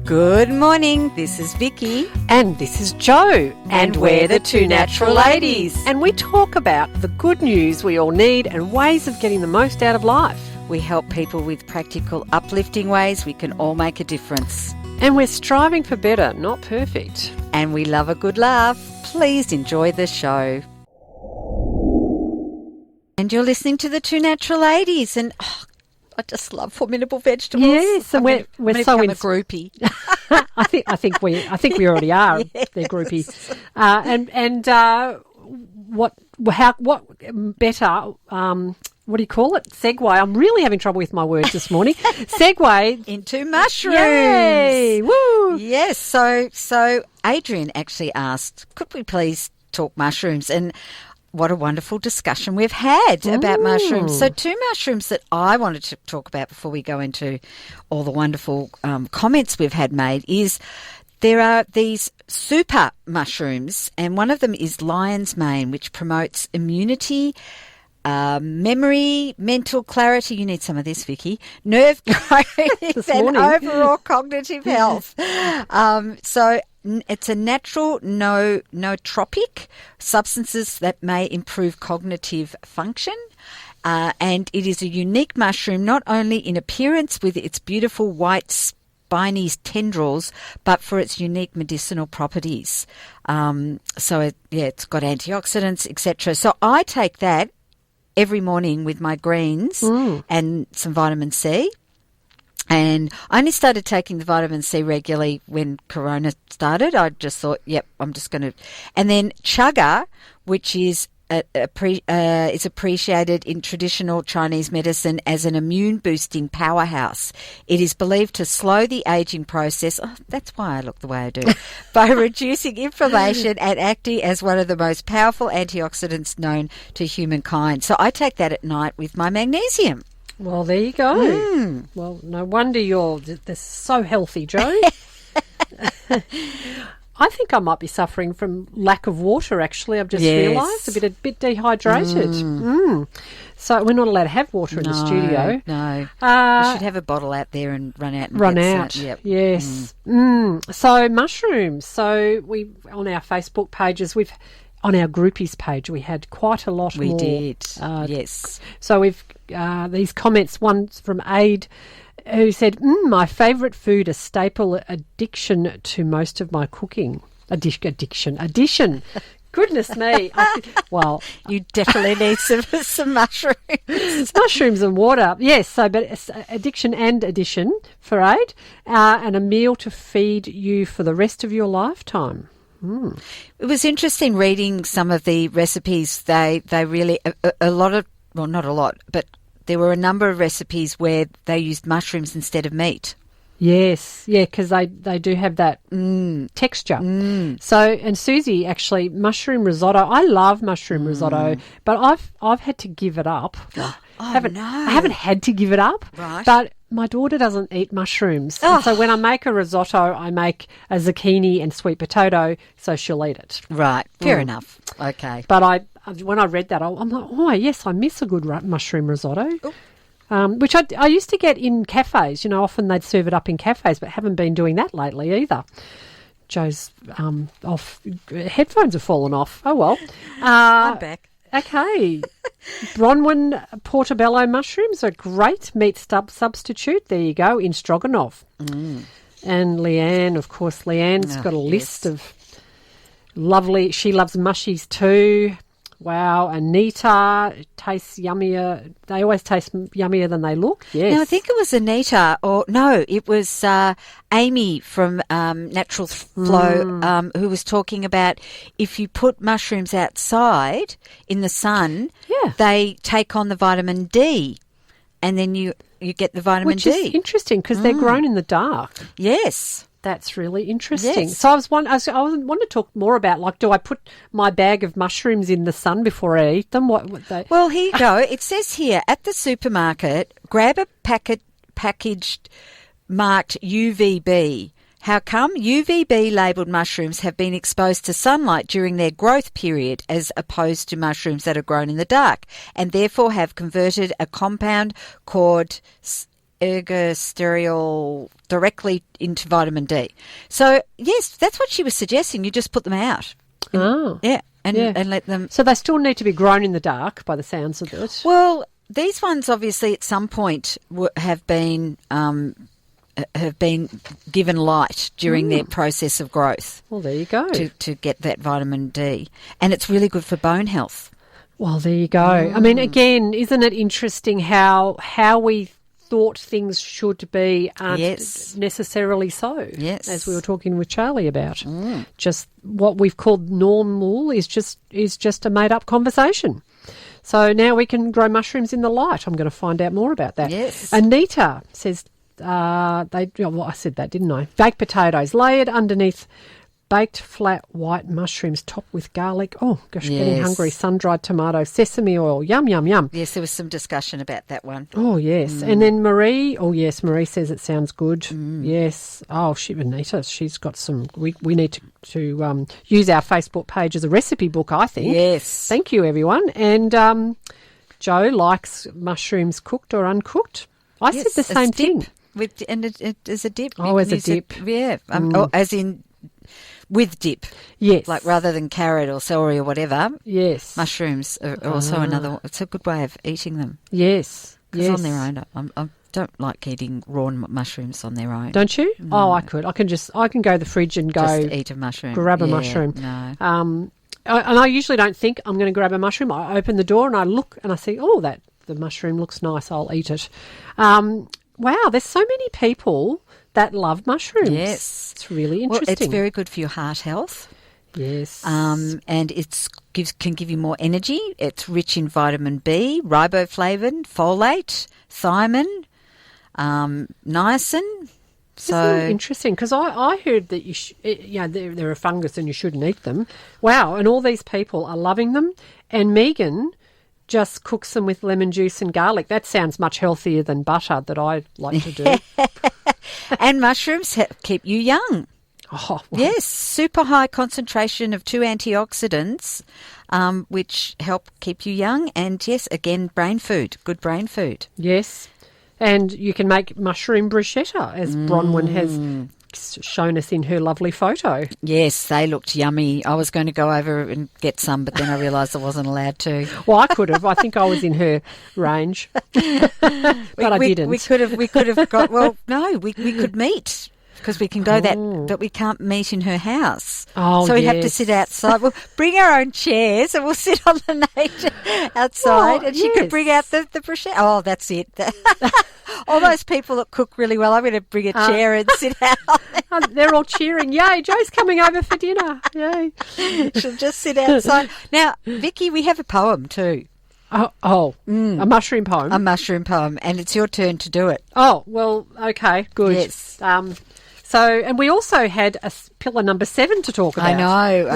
Good morning, this is Vicky. And this is Jo. And we're the Two Natural Ladies. And we talk about the good news we all need and ways of getting the most out of life. We help people with practical, uplifting ways we can all make a difference. And we're striving for better, not perfect. And we love a good laugh. Please enjoy the show. And you're listening to the Two Natural Ladies. And I just love Formidable Vegetables. Yes, and we're so a groupie. I think we already are. Yes. They're groupie. What better? What do you call it? Segue. I'm really having trouble with my words this morning. Segue into mushrooms. Yay! Woo! Yes. So Adrian actually asked, could we please talk mushrooms? And what a wonderful discussion we've had about mushrooms. So two mushrooms that I wanted to talk about before we go into all the wonderful comments we've had made is there are these super mushrooms, and one of them is lion's mane, which promotes immunity, memory, mental clarity. You need some of this, Vicky. Nerve growth and overall cognitive health. So it's a natural nootropic, substances that may improve cognitive function. And it is a unique mushroom, not only in appearance with its beautiful white spiny tendrils, but for its unique medicinal properties. It's got antioxidants, etc. So I take that every morning with my greens and some vitamin C. And I only started taking the vitamin C regularly when Corona started. I just thought, I'm just going to. And then chaga, which is is appreciated in traditional Chinese medicine as an immune-boosting powerhouse. It is believed to slow the aging process. Oh, that's why I look the way I do. By reducing inflammation and acting as one of the most powerful antioxidants known to humankind. So I take that at night with my magnesium. Well, there you go. Well, no wonder you're so healthy, Jo. I think I might be suffering from lack of water, actually. I've just realised a bit dehydrated. So we're not allowed to have water in the studio. No. We should have a bottle out there and run out. Yep. Yes. So mushrooms. So we on our Facebook pages, on our groupies page, we had quite a lot more. We did, yes. So we've these comments, one from Aid, who said, my favourite food, a staple addiction to most of my cooking. Addition. Goodness me. You definitely need some mushrooms. Mushrooms and water. Yes, but it's addiction and addition for Aid, and a meal to feed you for the rest of your lifetime. It was interesting reading some of the recipes. They really, a lot of, well, not a lot, but there were a number of recipes where they used mushrooms instead of meat. Yes, because they do have that texture. So, and Susie, actually, mushroom risotto. I love mushroom risotto, but I've had to give it up. I haven't had to give it up, right? But my daughter doesn't eat mushrooms. And so when I make a risotto, I make a zucchini and sweet potato, so she'll eat it. Right, fair enough. Okay. But when I read that, I'm like, oh, yes, I miss a good mushroom risotto, which I used to get in cafes. Often they'd serve it up in cafes, but haven't been doing that lately either. Jo's headphones have fallen off. Oh, well. I'm back. Okay. Bronwyn portobello mushrooms are great meat substitute. There you go, in stroganoff. And Leanne, of course, Leanne's got a list of lovely, she loves mushies too. Wow, Anita tastes yummier. They always taste yummier than they look. Yes. Now, I think it was Anita, or no, it was Amy from Natural Flow who was talking about if you put mushrooms outside in the sun, they take on the vitamin D, and then you get the vitamin D. Which is interesting because they're grown in the dark. Yes. That's really interesting. Yes. So I want to talk more about, do I put my bag of mushrooms in the sun before I eat them? Well, here you go. It says here, at the supermarket, grab a packaged marked UVB. How come? UVB labelled mushrooms have been exposed to sunlight during their growth period as opposed to mushrooms that are grown in the dark, and therefore have converted a compound called ergosterol directly into vitamin D. So, yes, that's what she was suggesting. You just put them out. Yeah, and let them... So they still need to be grown in the dark by the sounds of it. Well, these ones obviously at some point have been given light during their process of growth. Well, there you go. To get that vitamin D. And it's really good for bone health. Well, there you go. I mean, again, isn't it interesting how we thought things should be aren't necessarily so? Yes. As we were talking with Charlie about. Just what we've called normal is just a made-up conversation. So now we can grow mushrooms in the light. I'm going to find out more about that. Yes. Anita says... I said that, didn't I? Baked potatoes layered underneath baked flat white mushrooms topped with garlic. Oh, gosh, getting hungry. Sun-dried tomato, sesame oil. Yum, yum, yum. Yes, there was some discussion about that one. Oh, yes. And then Marie Marie says it sounds good. Yes. Oh, Anita, she's got some... We need to use our Facebook page as a recipe book, I think. Yes. Thank you, everyone. And Joe likes mushrooms cooked or uncooked. I said the same thing. It is a dip. Oh, as a dip. As in with dip. Yes. Like rather than carrot or celery or whatever. Yes. Mushrooms are also another. It's a good way of eating them. Yes. Because on their own, I don't like eating raw mushrooms on their own. Don't you? No. Oh, I could. I can go to the fridge and just eat a mushroom. Grab a mushroom. No. And I usually don't think I'm going to grab a mushroom. I open the door and I look and I see, the mushroom looks nice. I'll eat it. Wow, there's so many people that love mushrooms. Yes. It's really interesting. Well, it's very good for your heart health. Yes. And it can give you more energy. It's rich in vitamin B, riboflavin, folate, thiamine, niacin. So isn't it interesting? Because I heard that they're a fungus and you shouldn't eat them. Wow, and all these people are loving them. And Megan just cooks them with lemon juice and garlic. That sounds much healthier than butter that I like to do. And mushrooms keep you young. Oh, wow. Yes, super high concentration of 2 antioxidants, which help keep you young. And yes, again, brain food, good brain food. Yes, and you can make mushroom bruschetta, as Bronwyn has shown us in her lovely photo. Yes, they looked yummy. I was going to go over and get some, but then I realised I wasn't allowed to. Well, I could have. I think I was in her range, but I didn't. We could have got. Well, no, we could meet. Because we can go but we can't meet in her house. Oh, so we'd have to sit outside. We'll bring our own chairs and we'll sit on the nature outside. And she could bring out the bruschetta. Oh, that's it. All those people that cook really well, I'm going to bring a chair and sit out. They're all cheering. Yay, Joe's coming over for dinner. Yay. She'll just sit outside. Now, Vicky, we have a poem too. A mushroom poem. A mushroom poem, and it's your turn to do it. Oh, well, okay, good. Yes. And we also had a pillar number 7 to talk about. I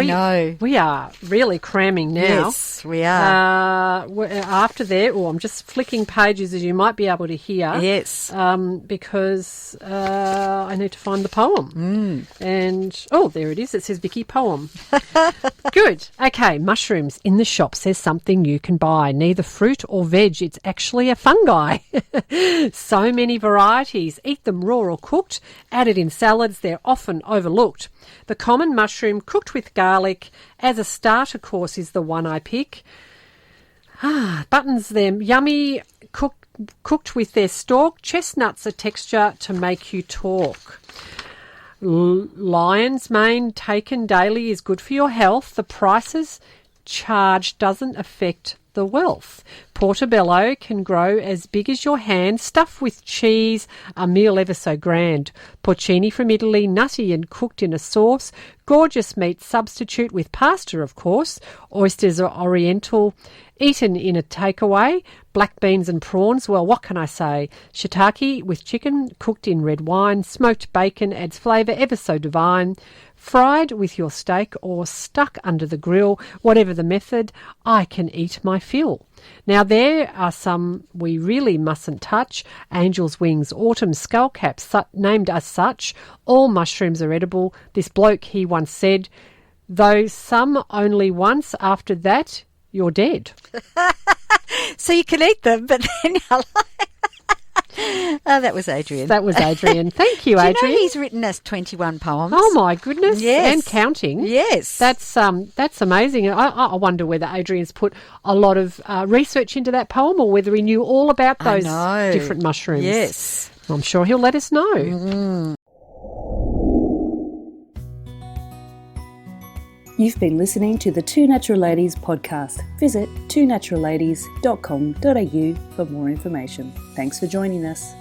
know. We are really cramming now. Yes, we are. After that, I'm just flicking pages as you might be able to hear. Yes. Because I need to find the poem. And, there it is. It says Vicky Poem. Good. Okay, mushrooms in the shop says something you can buy. Neither fruit or veg. It's actually a fungi. So many varieties. Eat them raw or cooked. Added in salads, they're often overlooked. The common mushroom cooked with garlic as a starter course is the one I pick. Buttons them yummy, cooked with their stalk. Chestnuts a texture to make you talk. Lion's mane taken daily is good for your health. The prices charged doesn't affect the wealth. Portobello can grow as big as your hand, stuffed with cheese, a meal ever so grand. Porcini from Italy, nutty and cooked in a sauce. Gorgeous meat substitute with pasta, of course. Oysters are oriental, eaten in a takeaway. Black beans and prawns, well, what can I say? Shiitake with chicken, cooked in red wine. Smoked bacon adds flavour ever so divine. Fried with your steak or stuck under the grill, whatever the method, I can eat my fill. Now there are some we really mustn't touch. Angel's wings, autumn skullcaps, named as such. All mushrooms are edible. This bloke, he once said, though some only once, after that, you're dead. So you can eat them, but then Oh, that was Adrian. That was Adrian. Thank you, Do you Adrian. know he's written us 21 poems? Oh my goodness! Yes. And counting. Yes. That's amazing. I wonder whether Adrian's put a lot of research into that poem, or whether he knew all about those different mushrooms. Yes. I'm sure he'll let us know. You've been listening to the Two Natural Ladies podcast. Visit twonaturalladies.com.au for more information. Thanks for joining us.